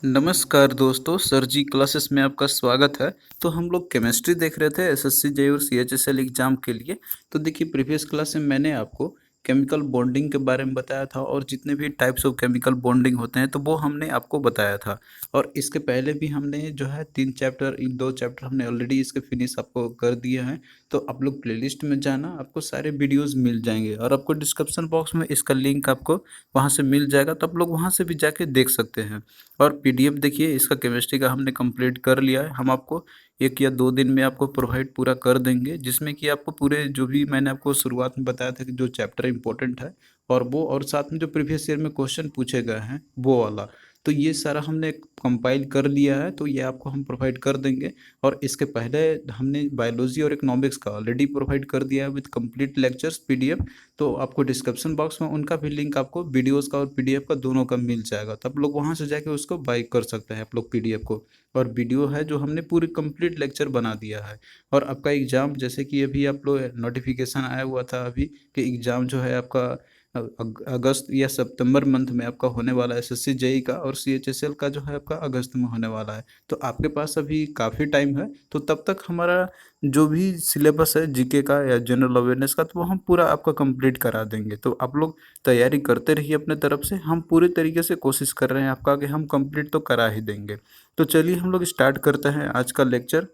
नमस्कार दोस्तों, सर जी क्लासेस में आपका स्वागत है। तो हम लोग केमिस्ट्री देख रहे थे एसएससी जेईई और सीएचएसएल एग्जाम के लिए। तो देखिए प्रीवियस क्लास में मैंने आपको केमिकल बॉन्डिंग के बारे में बताया था और जितने भी टाइप्स ऑफ केमिकल बॉन्डिंग होते हैं तो वो हमने आपको बताया था। और इसके पहले भी हमने जो है 3 चैप्टर, इन 2 चैप्टर हमने ऑलरेडी इसके फिनिश आपको कर दिए हैं। तो आप लोग प्लेलिस्ट में जाना, आपको सारे वीडियोज़ मिल जाएंगे और आपको डिस्क्रिप्शन बॉक्स में इसका लिंक आपको वहाँ से मिल जाएगा, तो आप लोग वहाँ से भी जाके देख सकते हैं। और पीडीएफ देखिए, इसका केमिस्ट्री का हमने कंप्लीट कर लिया है। हम आपको 1 या 2 दिन में आपको प्रोवाइड पूरा कर देंगे, जिसमें कि आपको पूरे जो भी मैंने आपको शुरुआत में बताया था कि जो चैप्टर इंपॉर्टेंट है और वो, और साथ में जो प्रीवियस ईयर में क्वेश्चन पूछे गए हैं वो वाला, तो ये सारा हमने कंपाइल कर लिया है। तो ये आपको हम प्रोवाइड कर देंगे। और इसके पहले हमने बायोलॉजी और इकोनॉमिक्स का ऑलरेडी प्रोवाइड कर दिया है विद कंप्लीट लेक्चर्स पीडीएफ। तो आपको डिस्क्रिप्शन बॉक्स में उनका भी लिंक, आपको वीडियोस का और पीडीएफ का दोनों का मिल जाएगा। तो आप लोग वहाँ से जाके उसको बाय कर सकते हैं आप लोग पीडीएफ को। और वीडियो है जो हमने पूरी कंप्लीट लेक्चर बना दिया है। और आपका एग्ज़ाम, जैसे कि अभी आप लोग नोटिफिकेशन आया हुआ था अभी कि एग्ज़ाम जो है आपका अगस्त या सितंबर मंथ में आपका होने वाला है एसएससी जेई का, और सीएचएसएल का जो है आपका अगस्त में होने वाला है। तो आपके पास अभी काफ़ी टाइम है। तो तब तक हमारा जो भी सिलेबस है जीके का या जनरल अवेयरनेस का, तो वो हम पूरा आपका कंप्लीट करा देंगे। तो आप लोग तैयारी करते रहिए अपने तरफ से। हम पूरे तरीके से कोशिश कर रहे हैं आपका कि हम कंप्लीट तो करा ही देंगे। तो चलिए हम लोग स्टार्ट करते हैं आज का लेक्चर।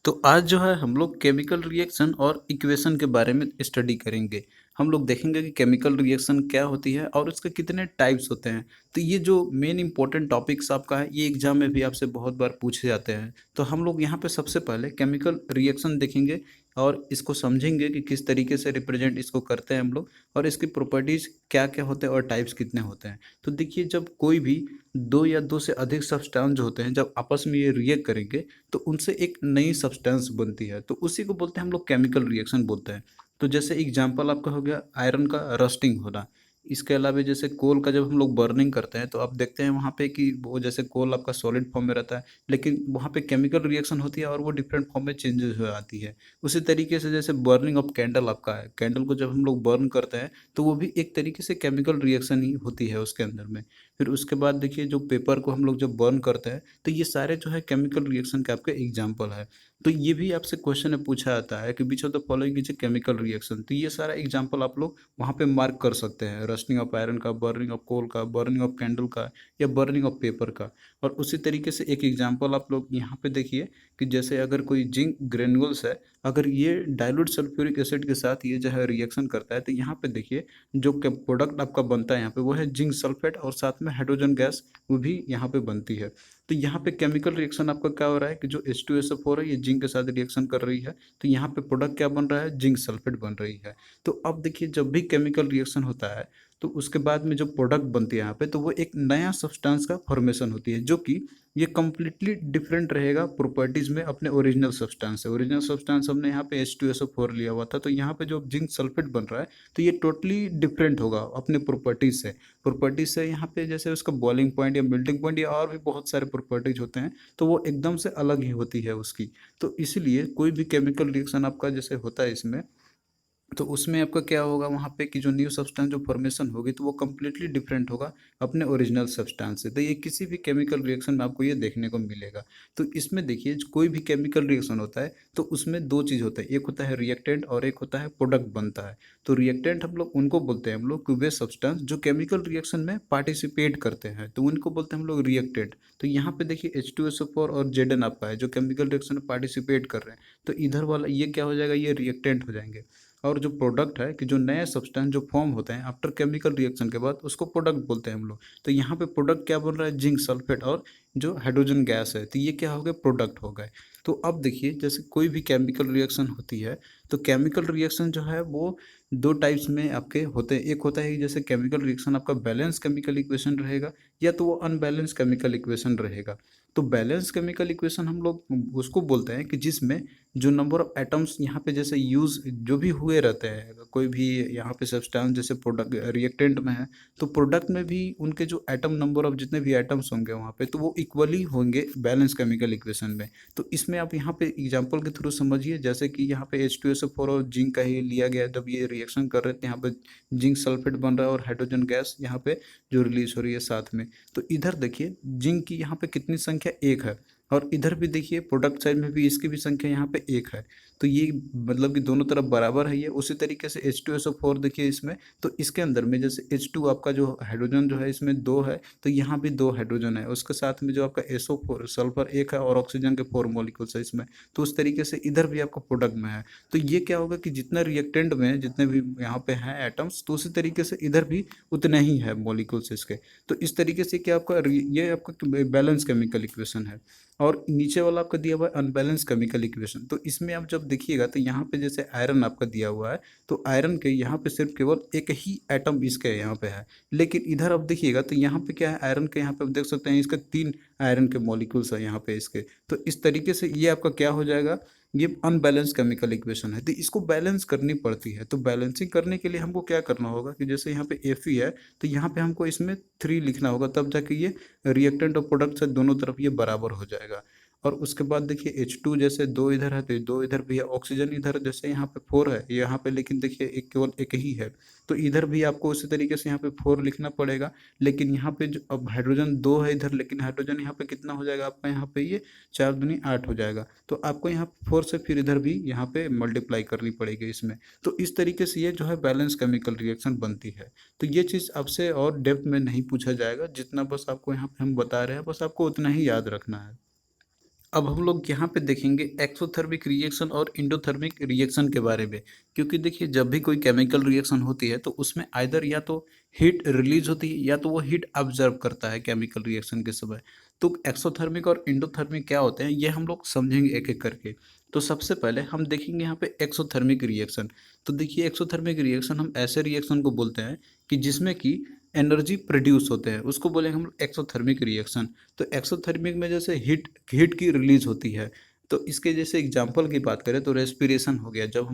तो आज जो है हम लोग केमिकल रिएक्शन और इक्वेशन के बारे में स्टडी करेंगे। हम लोग देखेंगे कि केमिकल रिएक्शन क्या होती है और उसके कितने टाइप्स होते हैं। तो ये जो मेन इंपॉर्टेंट टॉपिक्स आपका है, ये एग्जाम में भी आपसे बहुत बार पूछे जाते हैं। तो हम लोग यहाँ पे सबसे पहले केमिकल रिएक्शन देखेंगे और इसको समझेंगे कि किस तरीके से रिप्रेजेंट इसको करते हैं हम लोग, और इसकी प्रॉपर्टीज़ क्या क्या होते हैं और टाइप्स कितने होते हैं। तो देखिए, जब कोई भी दो या दो से अधिक सब्सटेंस जो होते हैं, जब आपस में ये रिएक्ट करेंगे तो उनसे एक नई सब्सटेंस बनती है। तो उसी को बोलते हैं हम लोग केमिकल रिएक्शन बोलते हैं। तो जैसे एग्जांपल आपका हो गया आयरन का रस्टिंग होना। इसके अलावा जैसे कोल का जब हम लोग बर्निंग करते हैं तो आप देखते हैं वहाँ पे कि वो, जैसे कोल आपका सॉलिड फॉर्म में रहता है, लेकिन वहाँ पे केमिकल रिएक्शन होती है और वो डिफरेंट फॉर्म में चेंजेस हो आती है। उसी तरीके से जैसे बर्निंग ऑफ कैंडल आपका है, कैंडल को जब हम लोग बर्न करते हैं तो वो भी एक तरीके से केमिकल रिएक्शन ही होती है उसके अंदर में। फिर उसके बाद देखिए, जो पेपर को हम लोग जब बर्न करते हैं तो ये सारे जो है केमिकल रिएक्शन के आपके एग्जाम्पल है। तो ये भी आपसे क्वेश्चन में पूछा जाता है कि which of the following is a chemical reaction. तो ये सारा एग्जाम्पल आप लोग वहाँ पे मार्क कर सकते हैं, रस्टिंग ऑफ आयरन का, बर्निंग ऑफ कोल का, बर्निंग ऑफ कैंडल का, या बर्निंग ऑफ पेपर का। और उसी तरीके से एक एग्जाम्पल आप लोग यहाँ पे देखिए कि जैसे अगर कोई जिंक ग्रेन्युल्स है, अगर ये डाइल्यूट सल्फ्यूरिक एसिड के साथ ये जो है रिएक्शन करता है, तो यहाँ पे देखिए जो प्रोडक्ट आपका बनता है यहाँ पे वो है जिंक सल्फेट, और साथ में हाइड्रोजन गैस वो भी यहाँ पे बनती है। तो यहाँ पे केमिकल रिएक्शन आपका क्या हो रहा है कि जो H2SO4 है ये जिंक के साथ रिएक्शन कर रही है, तो यहाँ पे प्रोडक्ट क्या बन रहा है, जिंक सल्फेट बन रही है। तो अब देखिए, जब भी केमिकल रिएक्शन होता है तो उसके बाद में जो प्रोडक्ट बनती है यहाँ पे, तो वो एक नया सब्सटेंस का फॉर्मेशन होती है, जो कि ये कम्प्लीटली डिफरेंट रहेगा प्रॉपर्टीज में अपने ओरिजिनल सब्सटेंस से। ओरिजिनल सब्सटेंस हमने यहाँ पे H2SO4 लिया हुआ था, तो यहाँ पे जो जिंक सल्फेट बन रहा है तो ये टोटली डिफरेंट होगा अपने प्रॉपर्टीज से। प्रॉपर्टीज से यहाँ पे जैसे उसका बॉइलिंग पॉइंट या मेल्टिंग पॉइंट या और भी बहुत सारे प्रॉपर्टीज होते हैं, तो वो एकदम से अलग ही होती है उसकी। तो इसलिए कोई भी केमिकल रिएक्शन आपका जैसे होता है इसमें, तो उसमें आपका क्या होगा वहाँ पे कि जो न्यू सब्सटेंस जो फॉर्मेशन होगी तो वो कम्प्लीटली डिफरेंट होगा अपने ओरिजिनल सब्सटेंस से। तो ये किसी भी केमिकल रिएक्शन में आपको ये देखने को मिलेगा। तो इसमें देखिए, कोई भी केमिकल रिएक्शन होता है तो उसमें दो चीज़ होता है, एक होता है रिएक्टेंट और एक होता है प्रोडक्ट बनता है। तो रिएक्टेंट हम लोग उनको बोलते हैं हम लोग कि वे सब्सटेंस जो केमिकल रिएक्शन में पार्टिसिपेट करते हैं, तो उनको बोलते हैं हम लोग रिएक्टेंट। तो यहाँ पे देखिए H2SO4 और Zn आपका है जो केमिकल रिएक्शन में पार्टिसिपेट कर रहे हैं, तो इधर वाला ये क्या हो जाएगा, ये रिएक्टेंट हो जाएंगे। और जो प्रोडक्ट है कि जो नए सब्सटेंस जो फॉर्म होते हैं आफ्टर केमिकल रिएक्शन के बाद, उसको प्रोडक्ट बोलते हैं हम लोग। तो यहाँ पे प्रोडक्ट क्या बन रहा है, जिंक सल्फेट और जो हाइड्रोजन गैस है, तो ये क्या हो गए, प्रोडक्ट हो गए। तो अब देखिए, जैसे कोई भी केमिकल रिएक्शन होती है तो केमिकल रिएक्शन जो है वो दो टाइप्स में आपके होते हैं। एक होता है कि जैसे केमिकल रिएक्शन आपका बैलेंस केमिकल इक्वेशन रहेगा, या तो वो अनबैलेंस केमिकल इक्वेशन रहेगा। तो बैलेंस केमिकल इक्वेशन हम लोग उसको बोलते हैं कि जिसमें जो नंबर ऑफ एटम्स यहाँ पे जैसे यूज जो भी हुए रहते हैं, कोई भी यहाँ पे सब्सटेंस जैसे प्रोडक्ट रिएक्टेंट में है, तो प्रोडक्ट में भी उनके जो एटम नंबर ऑफ जितने भी एटम्स होंगे वहाँ पे, तो वो इक्वली होंगे बैलेंस केमिकल इक्वेशन में। तो इसमें आप यहाँ पे एग्जांपल के थ्रू समझिए, जैसे कि यहाँ पे H2SO4 और जिंक का ही लिया गया है। जब ये रिएक्शन कर रहे थे यहाँ पे जिंक सल्फेट बन रहा है और हाइड्रोजन गैस यहाँ पे जो रिलीज हो रही है साथ में, तो इधर देखिए जिंक की यहाँ पे कितनी संख्या 1 है, और इधर भी देखिए प्रोडक्ट साइड में भी इसकी भी संख्या यहाँ पे 1 है। तो ये मतलब कि दोनों तरफ बराबर है ये। उसी तरीके से H2SO4 देखिए इसमें, तो इसके अंदर में जैसे H2 आपका जो हाइड्रोजन जो है इसमें 2 है, तो यहाँ भी 2 हाइड्रोजन है। उसके साथ में जो आपका SO4 सल्फर 1 है और ऑक्सीजन के 4 मॉलिक्यूल्स है इसमें। तो उस तरीके से इधर भी आपका प्रोडक्ट में है। तो ये क्या होगा कि जितना रिएक्टेंट में जितने भी यहाँ पे हैं एटम्स, तो उसी तरीके से इधर भी उतने ही है मॉलिक्यूल्स इसके। तो इस तरीके से क्या आपका ये आपका बैलेंस केमिकल इक्वेशन है। और नीचे वाला आपका दिया हुआ है अनबैलेंस केमिकल इक्वेशन। तो इसमें आप जब देखिएगा तो यहाँ पे जैसे आयरन आपका दिया हुआ है, तो आयरन के यहाँ पे सिर्फ केवल एक ही एटम इसके यहाँ पे है। लेकिन इधर आप देखिएगा तो यहाँ पे क्या है, आयरन के यहाँ पे आप देख सकते हैं इसके 3 आयरन के मॉलिक्यूल्स है यहाँ पे इसके। तो इस तरीके से ये आपका क्या हो जाएगा, ये अनबैलेंस केमिकल इक्वेशन है। तो इसको बैलेंस करनी पड़ती है। तो बैलेंसिंग करने के लिए हमको क्या करना होगा कि जैसे यहाँ पे Fe है, तो यहाँ पे हमको इसमें 3 लिखना होगा, तब जाके ये रिएक्टेंट और प्रोडक्ट से दोनों तरफ ये बराबर हो जाएगा। और उसके बाद देखिए H2 जैसे 2 इधर है तो 2 इधर भी है, ऑक्सीजन इधर जैसे यहाँ पे 4 है यहाँ पे, लेकिन देखिए एक केवल एक ही है, तो इधर भी आपको उसी तरीके से यहाँ पे 4 लिखना पड़ेगा। लेकिन यहाँ पे जो अब हाइड्रोजन 2 है इधर, लेकिन हाइड्रोजन यहाँ पे कितना हो जाएगा आपका, यहाँ पे ये 4 दूनी 8 हो जाएगा। तो आपको यहाँ 4 से फिर इधर भी यहाँ पे मल्टीप्लाई करनी पड़ेगी इसमें। तो इस तरीके से ये जो है बैलेंस केमिकल रिएक्शन बनती है। तो ये चीज़ आपसे और डेप्थ में नहीं पूछा जाएगा, जितना बस आपको यहाँ पे हम बता रहे हैं बस आपको उतना ही याद रखना है। अब हम लोग यहाँ पे देखेंगे एक्सोथर्मिक रिएक्शन और इंडोथर्मिक रिएक्शन के बारे में। क्योंकि देखिए जब भी कोई केमिकल रिएक्शन होती है तो उसमें आइदर या तो हीट रिलीज होती है या तो वो हीट ऑब्जर्व करता है केमिकल रिएक्शन के समय। तो एक्सोथर्मिक और इंडोथर्मिक क्या होते हैं ये हम लोग समझेंगे एक एक करके। तो सबसे पहले हम देखेंगे यहाँ पे एक्सोथर्मिक रिएक्शन। तो देखिए एक्सोथर्मिक रिएक्शन हम ऐसे रिएक्शन को बोलते हैं कि जिसमें कि एनर्जी प्रोड्यूस होते हैं, उसको बोलेंगे हम एक्सोथर्मिक रिएक्शन। तो एक्सोथर्मिक में जैसे हीट हीट की रिलीज होती है। तो इसके जैसे एग्जांपल की बात करें तो रेस्पिरेशन हो गया, जब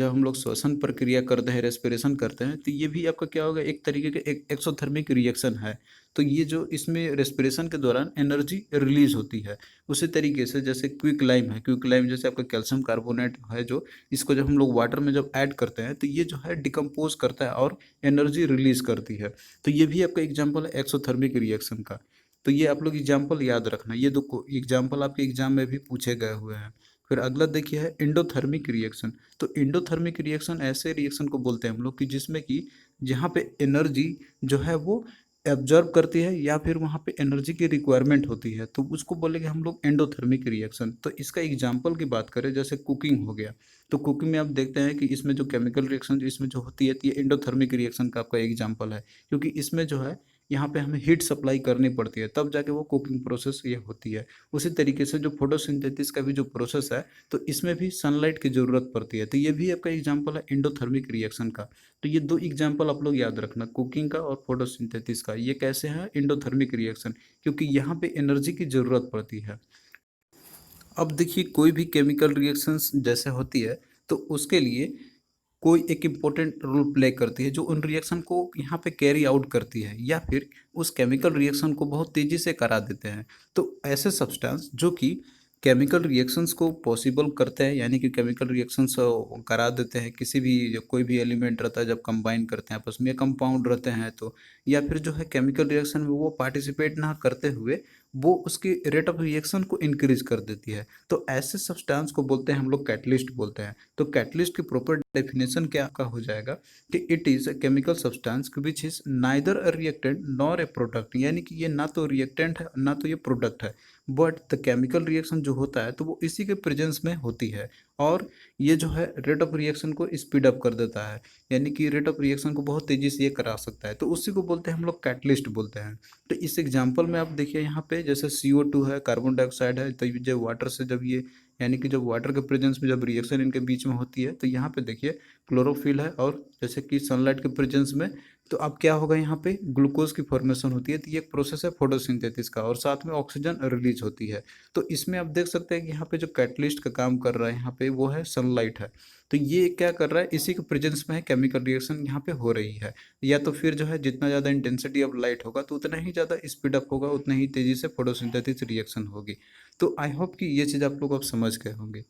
हम लोग श्वसन प्रक्रिया करते हैं, रेस्पिरेशन करते हैं, तो ये भी आपका क्या होगा, एक तरीके का एक एक्सोथर्मिक रिएक्शन है। तो ये जो इसमें रेस्पिरेशन के दौरान एनर्जी रिलीज होती है। उसी तरीके से जैसे क्विक लाइम है, क्विक लाइम जैसे आपका कैल्शियम कार्बोनेट है, जो इसको जब हम लोग वाटर में जब ऐड करते हैं तो ये जो है डिकम्पोज करता है और एनर्जी रिलीज करती है। तो ये भी आपका एग्जाम्पल है एक्सोथर्मिक रिएक्शन का। तो ये आप लोग एग्जाम्पल याद रखना, ये दो एग्जाम्पल आपके एग्जाम में भी पूछे गए हुए हैं। फिर अगला देखिए है इंडोथर्मिक रिएक्शन। तो इंडोथर्मिक रिएक्शन ऐसे रिएक्शन को बोलते हैं हम लोग कि जिसमें कि जहाँ पे एनर्जी जो है वो एब्जॉर्ब करती है या फिर वहाँ पे एनर्जी की रिक्वायरमेंट होती है, तो उसको बोलेंगे हम लोग एंडोथर्मिक रिएक्शन। तो इसका एग्जांपल की बात करें जैसे कुकिंग हो गया, तो कुकिंग में आप देखते हैं कि इसमें जो केमिकल रिएक्शन इसमें जो होती है तो ये एंडोथर्मिक रिएक्शन का आपका एग्जांपल है। क्योंकि इसमें जो है यहाँ पे हमें हीट सप्लाई करनी पड़ती है, तब जाके वो कुकिंग प्रोसेस ये होती है। उसी तरीके से जो फोटोसिंथेसिस का भी जो प्रोसेस है, तो इसमें भी सनलाइट की ज़रूरत पड़ती है। तो ये भी आपका एग्जाम्पल है एंडोथर्मिक रिएक्शन का। तो ये दो एग्जाम्पल आप लोग याद रखना, कुकिंग का और फोटोसिंथेसिस का। ये कैसे है एंडोथर्मिक रिएक्शन, क्योंकि यहाँ पे एनर्जी की ज़रूरत पड़ती है। अब देखिए कोई भी केमिकल रिएक्शंस जैसे होती है तो उसके लिए कोई एक इम्पोर्टेंट रोल प्ले करती है जो उन रिएक्शन को यहाँ पे कैरी आउट करती है या फिर उस केमिकल रिएक्शन को बहुत तेज़ी से करा देते हैं। तो ऐसे सब्सटेंस जो कि केमिकल रिएक्शंस को पॉसिबल करते हैं, यानी कि केमिकल रिएक्शंस करा देते हैं, किसी भी कोई भी एलिमेंट रहता है जब कंबाइन करते हैं आपस में, कंपाउंड रहते हैं तो, या फिर जो है केमिकल रिएक्शन में वो पार्टिसिपेट ना करते हुए वो उसकी रेट ऑफ रिएक्शन को इंक्रीज कर देती है। तो ऐसे सब्सटेंस को बोलते हैं हम लोग कैटलिस्ट बोलते हैं। तो कैटलिस्ट की प्रॉपर डेफिनेशन क्या का हो जाएगा कि it is a chemical substance which is neither a reactant nor a product, यानी कि ये ना तो रिएक्टेंट है ना तो ये प्रोडक्ट है, बट द केमिकल रिएक्शन जो होता है तो वो इसी के प्रेजेंस में होती है। और ये जो है रेट ऑफ रिएक्शन को स्पीड अप कर देता है, यानी कि रेट ऑफ रिएक्शन को बहुत तेजी से ये करा सकता है। तो उसी को बोलते हैं हम लोग कैटलिस्ट बोलते हैं। तो इस एग्जांपल में आप देखिए यहाँ पे जैसे CO2 है, कार्बन डाइऑक्साइड है, तो ये जब वाटर से जब ये, यानी कि जब वाटर के प्रेजेंस में जब रिएक्शन इनके बीच में होती है तो यहाँ पे देखिए क्लोरोफिल है, और जैसे कि सनलाइट के प्रेजेंस में तो अब क्या होगा, यहाँ पे ग्लूकोज की फॉर्मेशन होती है। तो ये एक प्रोसेस है फोटोसिंथेसिस का, और साथ में ऑक्सीजन रिलीज होती है। तो इसमें आप देख सकते हैं कि यहाँ पे जो कैटलिस्ट का काम कर रहा है यहाँ पे वो है सनलाइट है। तो ये क्या कर रहा है, इसी के प्रेजेंस में है केमिकल रिएक्शन यहाँ पे हो रही है। या तो फिर जो है जितना ज़्यादा इंटेंसिटी ऑफ लाइट होगा तो उतना ही ज़्यादा स्पीड अप होगा, उतना ही तेज़ी से फोटोसिंथेसिस रिएक्शन होगी। तो आई होप कि ये चीज़ आप लोग अब समझ गए होंगे।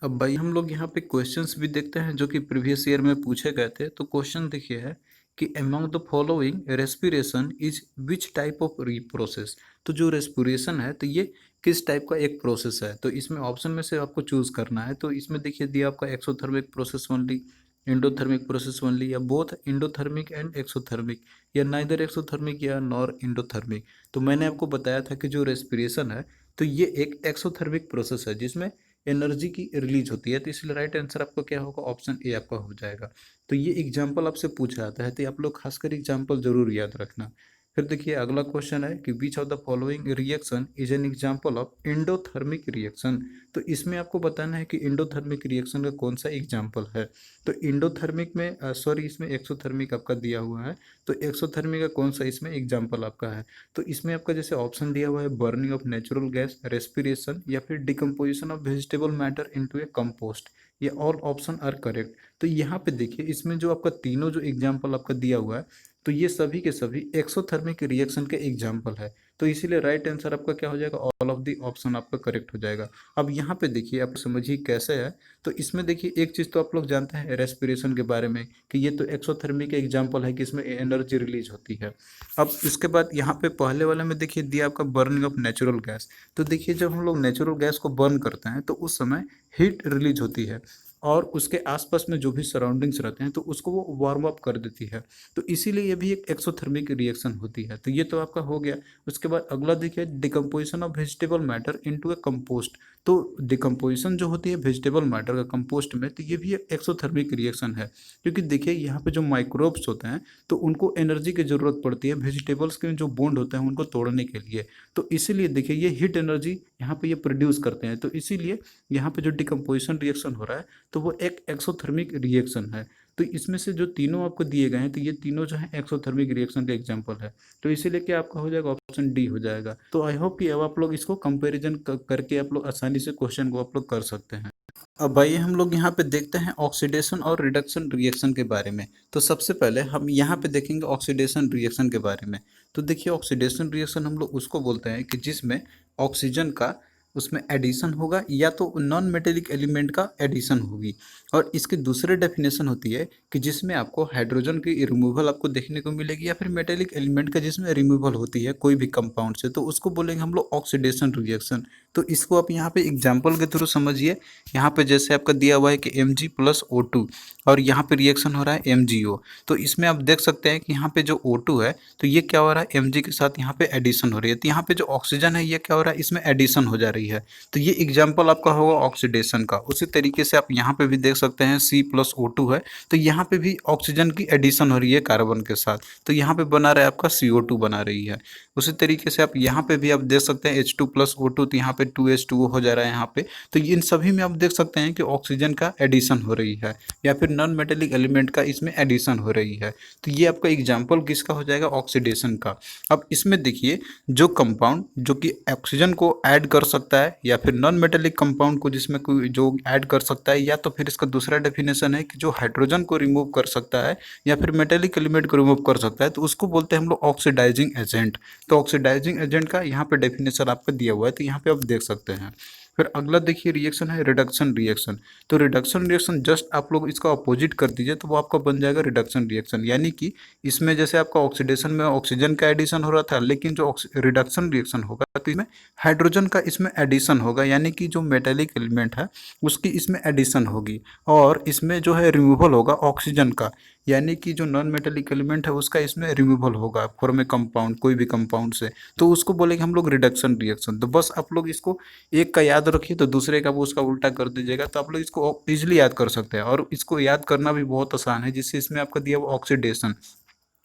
अब भाई हम लोग यहाँ पे क्वेश्चंस भी देखते हैं जो कि प्रीवियस ईयर में पूछे गए थे। तो क्वेश्चन देखिए है कि among the following respiration is which type of process. तो जो रेस्पिरेशन है तो ये किस टाइप का एक प्रोसेस है, तो इसमें ऑप्शन में से आपको चूज करना है। तो इसमें देखिए दिया आपका exothermic process only, endothermic process only, या बोथ एंडोथर्मिक एंड एक्सोथर्मिक, या नाइदर एक्सोथर्मिक या नॉर एंडोथर्मिक। तो मैंने आपको बताया था कि जो रेस्पिरेशन है तो ये एक एक्सोथर्मिक प्रोसेस है जिसमें एनर्जी की रिलीज होती है। तो इसलिए राइट आंसर आपका क्या होगा, ऑप्शन ए आपका हो जाएगा। तो ये एग्जाम्पल आपसे पूछा जाता है तो आप लोग खासकर एग्जाम्पल जरूर याद रखना। फिर देखिए अगला क्वेश्चन है कि which of the following reaction is an example of endothermic reaction. तो इसमें आपको बताना है कि एंडोथर्मिक रिएक्शन का कौन सा एग्जाम्पल है। तो एंडोथर्मिक में सॉरी इसमें एक्सोथर्मिक आपका दिया हुआ है, तो एक्सोथर्मिक का कौन सा इसमें एग्जाम्पल आपका है। तो इसमें आपका जैसे ऑप्शन दिया हुआ है burning of natural gas, respiration, या फिर decomposition of vegetable matter into A compost. ये ऑल ऑप्शन आर करेक्ट। तो यहाँ पे देखिए इसमें जो आपका तीनों जो एग्जाम्पल आपका दिया हुआ है तो ये सभी के सभी एक्सोथर्मिक रिएक्शन के एग्जाम्पल है। तो इसीलिए राइट आंसर आपका क्या हो जाएगा, ऑल ऑफ दी ऑप्शन आपका करेक्ट हो जाएगा। अब यहाँ पे देखिए आप समझिए कैसे है। तो इसमें देखिए एक चीज़ तो आप लोग जानते हैं रेस्पिरेशन के बारे में कि ये तो एक्सोथर्मिक का एग्जाम्पल है कि इसमें एनर्जी रिलीज होती है। अब इसके बाद यहाँ पे पहले वाले में देखिए दिया आपका बर्निंग ऑफ नेचुरल गैस। तो देखिए जब हम लोग नेचुरल गैस को बर्न करते हैं तो उस समय हीट रिलीज होती है और उसके आसपास में जो भी सराउंडिंग्स रहते हैं तो उसको वो वार्म अप कर देती है। तो इसीलिए ये भी एक एक्सोथर्मिक रिएक्शन होती है। तो ये तो आपका हो गया। उसके बाद अगला देखिए decomposition of vegetable matter into A compost. तो डिकम्पोजिशन जो होती है वेजिटेबल मैटर का कंपोस्ट में तो ये भी एक एक्सोथर्मिक रिएक्शन है, क्योंकि देखिए यहाँ पे जो माइक्रोब्स होते हैं तो उनको एनर्जी की जरूरत पड़ती है वेजिटेबल्स के जो बॉन्ड होते हैं उनको तोड़ने के लिए। तो इसीलिए देखिए ये हीट एनर्जी यहाँ पे ये प्रोड्यूस करते हैं। तो इसीलिए यहाँ पे जो डिकम्पोजिशन रिएक्शन हो रहा है तो वो एक एक्सोथर्मिक रिएक्शन है। तो इसमें से जो तीनों आपको दिए गए हैं तो ये तीनों जो है एक्सोथर्मिक रिएक्शन का एग्जांपल है। तो इसीलिए क्या आपका हो जाएगा, ऑप्शन डी हो जाएगा। तो आई होप कि अब आप लोग इसको कंपैरिजन करके आप लोग आसानी से क्वेश्चन को आप लोग कर सकते हैं। अब आइए हम लोग यहाँ पे देखते हैं ऑक्सीडेशन और रिडक्शन रिएक्शन के बारे में। तो सबसे पहले हम यहाँ पे देखेंगे ऑक्सीडेशन रिएक्शन के बारे में। तो देखिए ऑक्सीडेशन रिएक्शन हम लोग उसको बोलते हैं कि जिसमें ऑक्सीजन का उसमें एडिशन होगा या तो नॉन मेटेलिक एलिमेंट का एडिशन होगी। और इसकी दूसरी डेफिनेशन होती है कि जिसमें आपको हाइड्रोजन की रिमूवल आपको देखने को मिलेगी या फिर मेटेलिक एलिमेंट का जिसमें रिमूवल होती है कोई भी कंपाउंड से, तो उसको बोलेंगे हम लोग ऑक्सीडेशन रिएक्शन। तो इसको आप यहाँ पे एग्जाम्पल के थ्रू समझिए। यहाँ पे जैसे आपका दिया हुआ है कि Mg+O2 और यहाँ पे रिएक्शन हो रहा है MgO। तो इसमें आप देख सकते हैं कि यहाँ पे जो O2 है तो ये क्या हो रहा है Mg के साथ यहाँ पे एडिशन हो रही है। तो यहाँ पे जो ऑक्सीजन है ये क्या हो रहा है, इसमें एडिशन हो जा रही है। तो ये एग्जाम्पल आपका होगा ऑक्सीडेशन का। उसी तरीके से आप यहाँ पे भी देख सकते हैं C+O2 है तो यहाँ पे भी ऑक्सीजन की एडिशन हो रही है कार्बन के साथ, तो यहाँ पे बना रहा है आपका CO2 बना रही है। उसी तरीके से आप यहाँ पे भी आप देख सकते हैं H2+O2 तो यहाँ पे 2H2O हो जा रहा है यहाँ पे। तो इन सभी में आप देख सकते हैं कि ऑक्सीजन का एडिशन हो रही है या फिर नॉन मेटेलिक एलिमेंट का इसमें एडिशन हो रही है। तो ये आपका एग्जाम्पल किसका हो जाएगा, ऑक्सीडेशन का। अब इसमें देखिए जो कंपाउंड जो कि ऑक्सीजन को ऐड कर सकता है या फिर नॉन मेटेलिक कंपाउंड को जिसमें कोई जो ऐड कर सकता है, या तो फिर इसका दूसरा डेफिनेशन है कि जो हाइड्रोजन को रिमूव कर सकता है या फिर मेटेलिक एलिमेंट को रिमूव कर सकता है, तो उसको बोलते हैं हम लोग ऑक्सीडाइजिंग एजेंट। तो ऑक्सीडाइजिंग एजेंट का यहाँ पे डेफिनेशन आपको दिया हुआ है तो यहाँ पे आप देख सकते हैं। फिर अगला देखिए रिएक्शन है रिडक्शन रिएक्शन। तो रिडक्शन रिएक्शन जस्ट आप लोग इसका अपोजिट कर दीजिए तो वो आपका बन जाएगा रिडक्शन रिएक्शन। यानी कि इसमें जैसे आपका ऑक्सीडेशन में ऑक्सीजन का एडिशन हो रहा था, लेकिन जो रिडक्शन रिएक्शन होगा तो इसमें हाइड्रोजन का इसमें एडिशन होगा, यानी कि जो मेटेलिक एलिमेंट है उसकी इसमें एडिशन होगी। और इसमें जो है रिमूवल होगा ऑक्सीजन का, यानी कि जो नॉन मेटेलिक एलिमेंट है उसका इसमें रिमूवल होगा फॉर्म ए कंपाउंड कोई भी कंपाउंड से, तो उसको बोलेंगे हम लोग रिडक्शन रिएक्शन। तो बस आप लोग इसको एक का याद रखिए तो दूसरे का वो उसका उल्टा कर दीजिएगा, तो आप लोग इसको इजीली याद कर सकते हैं। और इसको याद करना भी बहुत आसान है, जिससे इसमें आपका दिया हुआ ऑक्सीडेशन,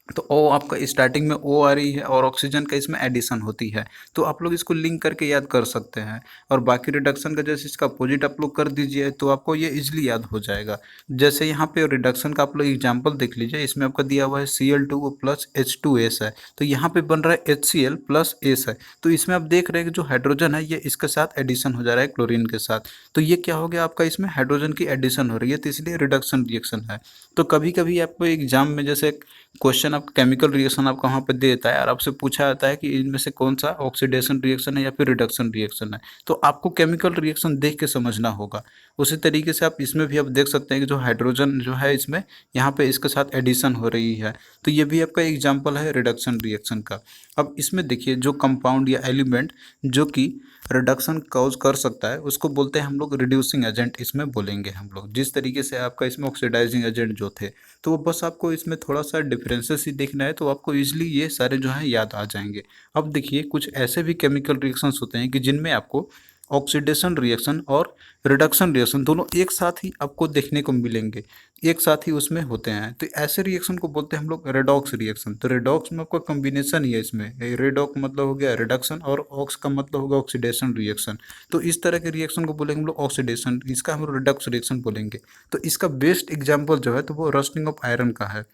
तो ओ आपका स्टार्टिंग में ओ आ रही है और ऑक्सीजन का इसमें एडिशन होती है, तो आप लोग इसको लिंक करके याद कर सकते हैं। और बाकी रिडक्शन का जैसे इसका अपोजिट आप लोग कर दीजिए तो आपको ये इजीली याद हो जाएगा। जैसे यहाँ पे रिडक्शन का आप लोग एग्जाम्पल देख लीजिए, इसमें आपका दिया हुआ है Cl2 प्लस H2S है, तो यहाँ पे बन रहा है HCl प्लस S है। तो इसमें आप देख रहे हैं कि जो हाइड्रोजन है ये इसके साथ एडिशन हो जा रहा है क्लोरीन के साथ, तो ये क्या हो गया आपका, इसमें हाइड्रोजन की एडिशन हो रही है, तो इसलिए रिडक्शन रिएक्शन है। तो कभी कभी आपको एग्जाम में जैसे क्वेश्चन आप केमिकल रिएक्शन आपका वहाँ पे दे देता है और आपसे पूछा जाता है कि इनमें से कौन सा ऑक्सीडेशन रिएक्शन है या फिर रिडक्शन रिएक्शन है, तो आपको केमिकल रिएक्शन देख के समझना होगा। उसी तरीके से आप इसमें भी आप देख सकते हैं कि जो हाइड्रोजन जो है इसमें यहाँ पे इसके साथ एडिशन हो रही है, तो ये भी आपका एग्जाम्पल है रिडक्शन रिएक्शन का। अब इसमें देखिए जो कंपाउंड या एलिमेंट जो कि रिडक्शन कॉज कर सकता है उसको बोलते हैं हम लोग रिड्यूसिंग एजेंट, इसमें बोलेंगे हम लोग। जिस तरीके से आपका इसमें ऑक्सीडाइजिंग एजेंट जो थे, तो वो बस आपको इसमें थोड़ा सा डिफरेंसेस ही देखना है, तो आपको इजीली ये सारे जो है याद आ जाएंगे। अब देखिए कुछ ऐसे भी केमिकल रिएक्शंस होते हैं कि जिनमें आपको ऑक्सीडेशन रिएक्शन और रिडक्शन रिएक्शन दोनों एक साथ ही आपको देखने को मिलेंगे, एक साथ ही उसमें होते हैं। तो ऐसे रिएक्शन को बोलते हैं हम लोग रेडॉक्स रिएक्शन। तो रेडॉक्स में आपका कॉम्बिनेशन ही है इसमें, रेडॉक मतलब हो गया रिडक्शन और ऑक्स का मतलब होगा ऑक्सीडेशन रिएक्शन। तो इस तरह के रिएक्शन को बोलेंगे हम लोग ऑक्सीडेशन, इसका हम लोग रिडक्स रिएक्शन बोलेंगे। तो इसका बेस्ट एग्जाम्पल जो है तो वो रस्टिंग ऑफ आयरन का है,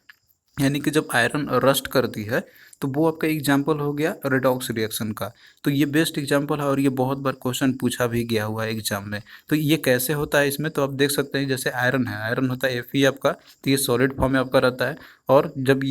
यानी कि जब आयरन रस्ट करती है तो वो आपका एग्जाम्पल हो गया रेडॉक्स रिएक्शन का। तो ये बेस्ट एग्जाम्पल है और ये बहुत बार क्वेश्चन पूछा भी गया हुआ है एग्जाम में। तो ये कैसे होता है इसमें, तो आप देख सकते हैं जैसे आयरन है, आयरन होता है Fe आपका, तो ये सॉलिड फॉर्म में आपका रहता है। और जब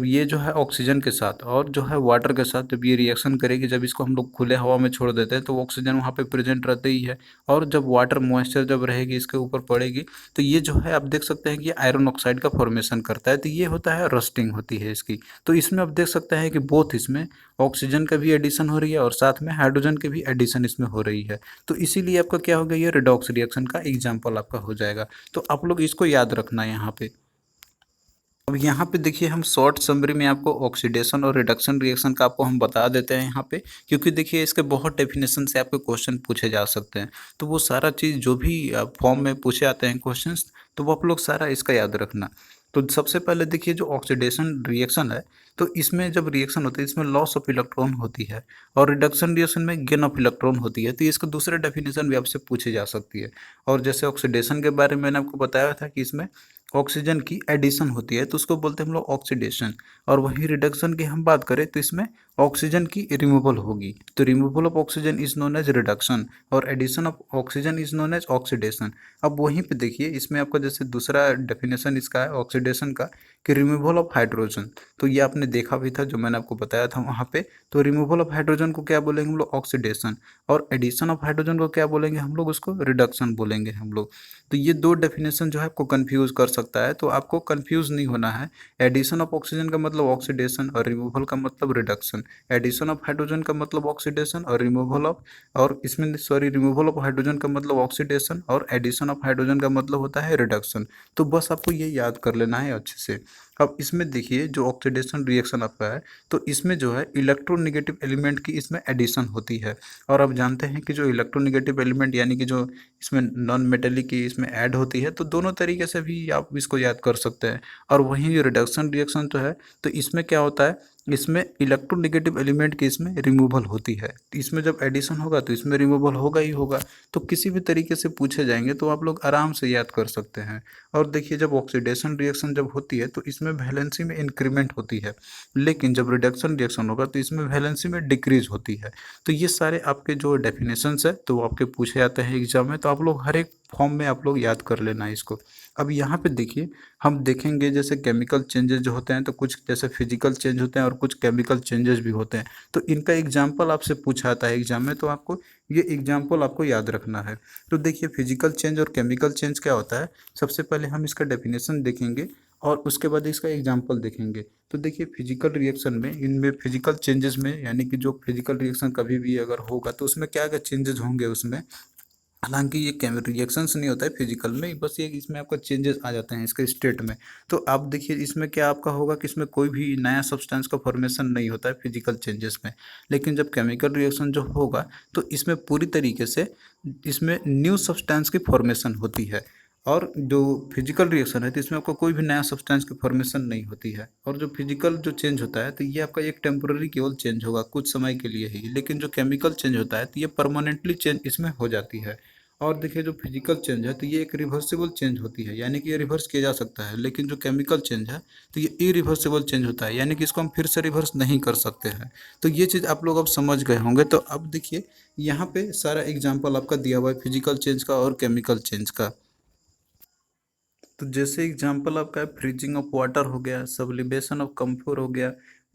ये जो है ऑक्सीजन के साथ और जो है वाटर के साथ जब ये रिएक्शन करेगी, जब इसको हम लोग खुले हवा में छोड़ देते हैं तो ऑक्सीजन वहाँ पे प्रेजेंट रहते ही है, और जब वाटर मॉइस्चर जब रहेगी इसके ऊपर पड़ेगी, तो ये जो है आप देख सकते हैं कि ये आयरन ऑक्साइड का फॉर्मेशन करता है। तो ये होता है रस्टिंग होती है इसकी। तो इसमें आप देख सकते हैं कि बोथ इसमें ऑक्सीजन का भी एडिशन हो रही है और साथ में हाइड्रोजन की भी एडिशन इसमें हो रही है। तो इसीलिए आपका क्या होगा, ये रिडॉक्स रिएक्शन का एग्जाम्पल आपका हो जाएगा। तो आप लोग इसको याद रखना है यहाँ पे। अब यहाँ पे देखिए हम शॉर्ट समरी में आपको ऑक्सीडेशन और रिडक्शन रिएक्शन का आपको हम बता देते हैं यहाँ पे, क्योंकि देखिए इसके बहुत डेफिनेशन से आपके क्वेश्चन पूछे जा सकते हैं। तो वो सारा चीज़ जो भी फॉर्म में पूछे आते हैं क्वेश्चंस, तो वो आप लोग सारा इसका याद रखना। तो सबसे पहले देखिए जो ऑक्सीडेशन रिएक्शन है, तो इसमें जब रिएक्शन होती है इसमें लॉस ऑफ इलेक्ट्रॉन होती है, और रिडक्शन रिएक्शन में गेन ऑफ इलेक्ट्रॉन होती है। तो इसका दूसरे डेफिनेशन भी आपसे पूछे जा सकती है। और जैसे ऑक्सीडेशन के बारे में मैंने आपको बताया था कि इसमें ऑक्सीजन की एडिशन होती है तो उसको बोलते हैं हम लोग ऑक्सीडेशन। और वहीं रिडक्शन की हम बात करें तो इसमें ऑक्सीजन की रिमूवल होगी, तो removal of oxygen is known as reduction और addition of oxygen is known as oxidation. अब वहीं पे देखिए इसमें आपका जैसे दूसरा डेफिनेशन इसका है ऑक्सीडेशन का कि रिमूवल ऑफ हाइड्रोजन। तो ये आपने देखा भी था जो मैंने आपको बताया था वहाँ पे। तो रिमूवल ऑफ हाइड्रोजन को क्या बोलेंगे हम लोग, ऑक्सीडेशन। और एडिशन ऑफ हाइड्रोजन को क्या बोलेंगे हम लोग, उसको रिडक्शन बोलेंगे हम लोग। तो ये दो डेफिनेशन जो है आपको कंफ्यूज कर सकता है, तो आपको कंफ्यूज नहीं होना है। एडिशन ऑफ ऑक्सीजन का मतलब ऑक्सीडेशन और रिमूवल का मतलब रिडक्शन। एडिशन ऑफ हाइड्रोजन का मतलब ऑक्सीडेशन और रिमूवल ऑफ, और इसमें सॉरी रिमूवल ऑफ हाइड्रोजन का मतलब ऑक्सीडेशन और एडिशन ऑफ हाइड्रोजन का मतलब होता है रिडक्शन। तो बस आपको ये याद कर लेना है अच्छे से। अब इसमें देखिए जो ऑक्सीडेशन रिएक्शन आपका है, तो इसमें जो है इलेक्ट्रोनेगेटिव एलिमेंट की इसमें एडिशन होती है। और आप जानते हैं कि जो इलेक्ट्रोनेगेटिव एलिमेंट यानी कि जो इसमें नॉन मेटेलिक की इसमें ऐड होती है, तो दोनों तरीके से भी आप इसको याद कर सकते हैं। और वहीं जो रिडक्शन रिएक्शन जो है, तो इसमें क्या होता है, इसमें इलेक्ट्रोनेगेटिव एलिमेंट की इसमें रिमूवल होती है। इसमें जब एडिशन होगा तो इसमें रिमूवल होगा ही होगा। तो किसी भी तरीके से पूछे जाएंगे तो आप लोग आराम से याद कर सकते हैं। और देखिए जब ऑक्सीडेशन रिएक्शन जब होती है तो इसमें वैलेंसी में इंक्रीमेंट होती है, लेकिन जब रिडक्शन रिएक्शन होगा तो इसमें वैलेंसी में डिक्रीज होती है। तो ये सारे आपके जो डेफिनेशंस है तो वो आपके पूछे जाते हैं एग्जाम में, तो आप लोग हर एक फॉर्म में आप लोग याद कर लेना है इसको। अब यहाँ पे देखिए हम देखेंगे जैसे केमिकल चेंजेस जो होते हैं, तो कुछ जैसे फिजिकल चेंज होते हैं और कुछ केमिकल चेंजेस भी होते हैं। तो इनका एग्जाम्पल आपसे पूछा आता है एग्जाम में, तो आपको ये एग्जाम्पल आपको याद रखना है। तो देखिए फिजिकल चेंज और केमिकल चेंज क्या होता है, सबसे पहले हम इसका डेफिनेशन देखेंगे और उसके बाद इसका एग्जाम्पल देखेंगे। तो देखिए फिजिकल रिएक्शन में, इनमें फिजिकल चेंजेस में, यानी कि जो फिजिकल रिएक्शन कभी भी अगर होगा तो उसमें क्या क्या चेंजेस होंगे उसमें, हालांकि ये रिएक्शंस नहीं होता है फिजिकल में, बस ये इसमें आपका चेंजेस आ जाते हैं इसके स्टेट में। तो आप देखिए इसमें क्या आपका होगा कि इसमें कोई भी नया सब्सटेंस का फॉर्मेशन नहीं होता है फिजिकल चेंजेस में। लेकिन जब केमिकल रिएक्शन जो होगा तो इसमें पूरी तरीके से इसमें न्यू सब्सटेंस की फॉर्मेशन होती है। और जो फिजिकल रिएक्शन है तो इसमें आपको कोई भी नया सब्सटेंस की फॉर्मेशन नहीं होती है। और जो फिजिकल जो चेंज होता है तो ये आपका एक टेम्पोररी केवल चेंज होगा कुछ समय के लिए ही, लेकिन जो केमिकल चेंज होता है तो ये परमानेंटली चेंज इसमें हो जाती है। और देखिए जो फिजिकल चेंज है तो ये एक रिवर्सिबल चेंज होती है, यानी कि ये रिवर्स किया जा सकता है। लेकिन जो केमिकल चेंज है तो ये इरिवर्सिबल चेंज होता है, यानी कि इसको हम फिर से रिवर्स नहीं कर सकते हैं। तो ये चीज़ आप लोग अब समझ गए होंगे। तो अब देखिए यहाँ पे सारा एग्जाम्पल आपका दिया हुआ है फिजिकल चेंज का और केमिकल चेंज का। तो जैसे एग्जांपल आपका फ्रीजिंग ऑफ वाटर हो गया, सब्लिमेशन ऑफ कम्फोर हो गया,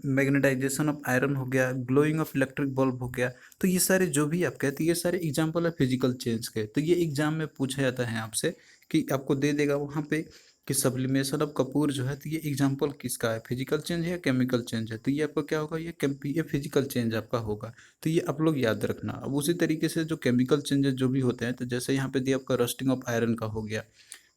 मैग्नेटाइजेशन ऑफ आयरन हो गया, ग्लोइंग ऑफ इलेक्ट्रिक बल्ब हो गया। तो ये सारे जो भी आप कहते हैं ये सारे एग्जांपल है फिजिकल चेंज के। तो ये एग्जाम में पूछा जाता है आपसे कि आपको दे देगा वहाँ पे कि सब्लिमेशन ऑफ कपूर जो है, तो ये एग्जांपल किसका है, फिजिकल चेंज है या केमिकल चेंज है। तो ये आपका क्या होगा, ये फिजिकल चेंज आपका होगा। तो ये आप लोग याद रखना। अब उसी तरीके से जो केमिकल चेंजेस जो भी होते हैं, तो जैसे यहाँ पे दिया आपका रस्टिंग ऑफ आयरन का हो गया,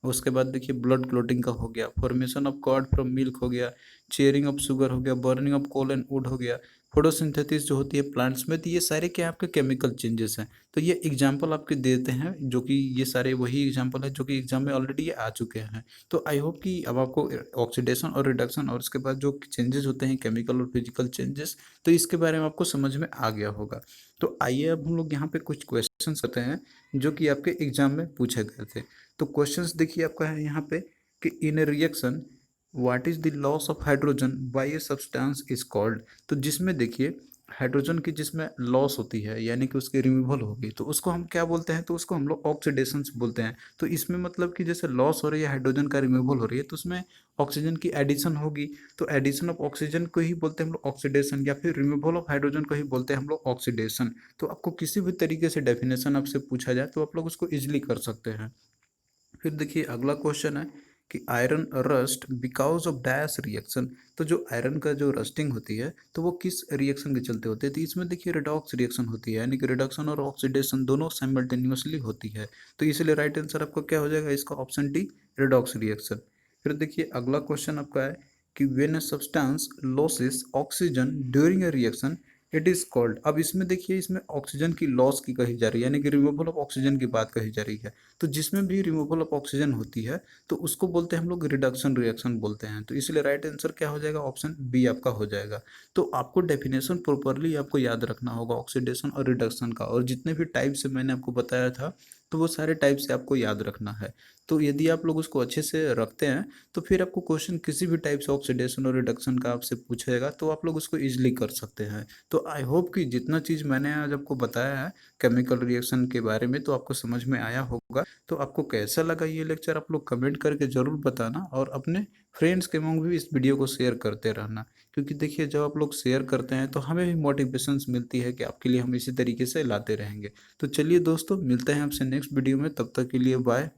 उसके बाद देखिए ब्लड क्लोटिंग का हो गया, formation of curd from milk हो गया, चेयरिंग ऑफ शुगर हो गया, burning of coal and wood हो गया, फोटोसिंथेसिस जो होती है प्लांट्स में। तो ये सारे क्या आपके केमिकल चेंजेस हैं। तो ये एग्जाम्पल आपके देते हैं, जो कि ये सारे वही एग्जाम्पल है जो कि एग्जाम में ऑलरेडी ये आ चुके हैं। तो आई होप कि अब आपको ऑक्सीडेशन और रिडक्शन और उसके बाद जो चेंजेस होते हैं केमिकल और फिजिकल चेंजेस, तो इसके बारे में आपको समझ में आ गया होगा। तो आइए अब हम लोग यहाँ पे कुछ क्वेश्चन करते हैं जो कि आपके एग्जाम में पूछे गए थे। तो क्वेश्चंस देखिए आपका है यहाँ पे कि in a reaction what is the loss of hydrogen by a substance is called. तो जिसमें देखिए हाइड्रोजन की जिसमें लॉस होती है यानी कि उसकी रिमूवल होगी, तो उसको हम क्या बोलते हैं, तो उसको हम लोग ऑक्सीडेशन बोलते हैं। तो इसमें मतलब कि जैसे लॉस हो रही है हाइड्रोजन का रिमूवल हो रही है, तो उसमें ऑक्सीजन की एडिशन होगी। तो एडिशन ऑफ ऑक्सीजन को ही बोलते हैं हम लोग ऑक्सीडेशन, या फिर रिमूवल ऑफ हाइड्रोजन को ही बोलते हैं हम लोग ऑक्सीडेशन। तो आपको किसी भी तरीके से डेफिनेशन आपसे पूछा जाए तो आप लोग उसको इजिली कर सकते हैं। फिर देखिए अगला क्वेश्चन है कि iron rust because of dash reaction. तो जो आयरन का जो रस्टिंग होती है तो वो किस रिएक्शन के चलते होते हैं, तो इसमें देखिए रिडॉक्स रिएक्शन होती है, यानी कि रिडक्शन और ऑक्सीडेशन दोनों साइमल्टेनियसली होती है। तो इसलिए राइट आंसर आपका क्या हो जाएगा, इसका ऑप्शन डी, रिडॉक्स रिएक्शन। फिर देखिए अगला क्वेश्चन आपका है कि when a substance losses oxygen during a reaction it is called. अब इसमें देखिए इसमें ऑक्सीजन की लॉस की कही जा रही है, यानी कि रिमूवल ऑफ ऑक्सीजन की बात कही जा रही है। तो जिसमें भी रिमूवल ऑफ ऑक्सीजन होती है तो उसको बोलते हैं हम लोग रिडक्शन रिएक्शन बोलते हैं। तो इसलिए राइट आंसर क्या हो जाएगा, ऑप्शन बी आपका हो जाएगा। तो आपको डेफिनेशन प्रॉपरली आपको याद रखना होगा ऑक्सीडेशन और रिडक्शन का, और जितने भी टाइप से मैंने आपको बताया था तो वो सारे टाइप से आपको याद रखना है। तो यदि आप लोग उसको अच्छे से रखते हैं तो फिर आपको क्वेश्चन किसी भी टाइप से ऑक्सीडेशन और रिडक्शन का आपसे पूछेगा तो आप लोग उसको इजीली कर सकते हैं। तो आई होप कि जितना चीज़ मैंने आज आपको बताया है केमिकल रिएक्शन के बारे में तो आपको समझ में आया होगा। तो आपको कैसा लगा ये लेक्चर आप लोग कमेंट करके ज़रूर बताना, और अपने फ्रेंड्स के मंग भी इस वीडियो को शेयर करते रहना, क्योंकि देखिए जब आप लोग शेयर करते हैं तो हमें भी मोटिवेशंस मिलती है कि आपके लिए हम इसी तरीके से लाते रहेंगे। तो चलिए दोस्तों, मिलते हैं आपसे नेक्स्ट वीडियो में, तब तक के लिए बाय।